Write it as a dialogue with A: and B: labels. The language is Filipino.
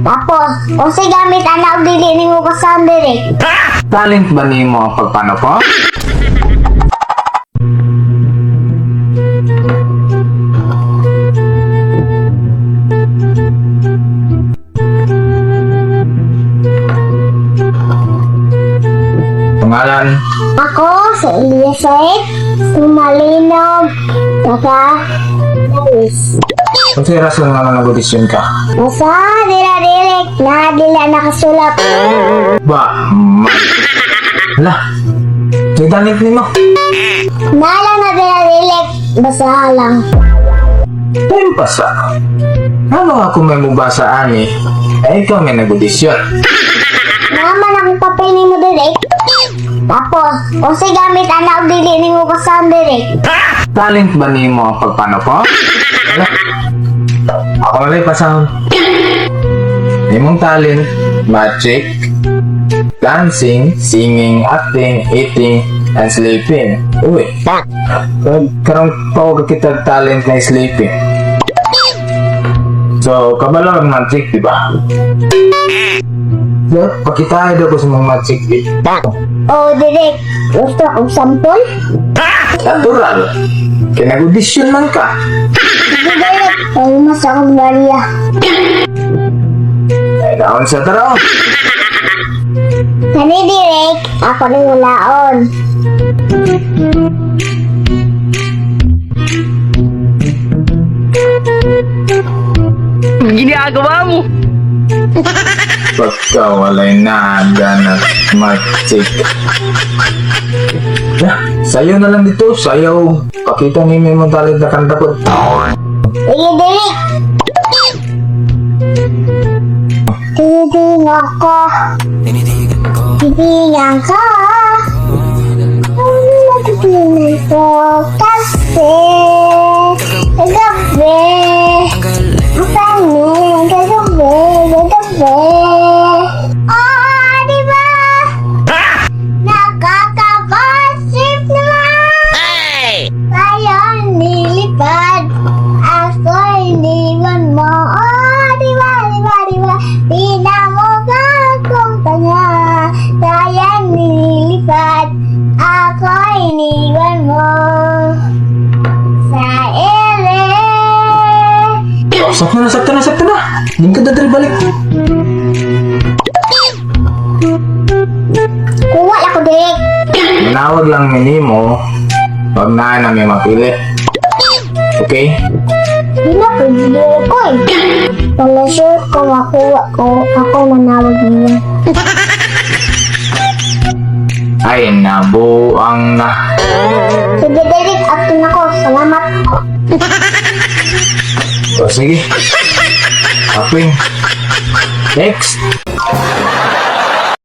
A: Tapos, kung sa gamit anak dili ning ubasan diri.
B: Talent ba nimo ang pagpano po? Pangalan?
A: Ako sa Elizabeth, Sumalinog, Luis.
B: Kung sa'yo rason nga nag-audition ka?
A: Basta dila-dilik na dila nakasulat.
B: Hala, may talent nimo.
A: Nala na dila-dilik, basta lang.
B: Time pasa. Ano ako may mubasa ani? Eh, ikaw may nag-audition.
A: Naman ang papel ni mo dilik. Tapos, kung sa gamit anak dili ning ubasan diri.
B: Talent ba nimo ang pagpano po? Hala, ako na lang pasahon. Imong talent, magic, dancing, singing, acting, eating, and sleeping. Uy, karong tawag kita talent na sleeping. So, kabalo ang magic, di ba? So, pakitahin daw ko sa mga magic, di ba?
A: O dilik, gusto kong sampol?
B: Natural. Kinag-audition man ka.
A: Sige dilik, ay mas akong bariya.
B: Ay, naon sa taraw.
A: Kani dilik, ako rin ulaon.
C: Ginagawa mo?
B: Pagka walay naga na magic. Sayaw na lang dito, sayaw. Pakita ni may mga talent na kanta ko.
A: Sige dilik. Titingan ko. Titingan ko. Titingan ko kasi kagabi. Ang pangin kagabi. Oh, diba? Nakakapasip naman. Tayo nilipad. Ako iniwan mo. Oh, diba? Di na mo akong tanga. Tayo nilipad. Ako iniwan mo. Sa ere.
B: Sakto na. Hindi ka dadali balik.
A: Kuha ako direk.
B: Manawag lang ni mo. Wag na namin mapili. Okay?
A: Di na pwede ko eh. Wala sure kung ako manawag niya.
B: Ay, nabuang na.
A: Sige direk, ato na ko. Salamat.
B: O sige. Akwing. Next.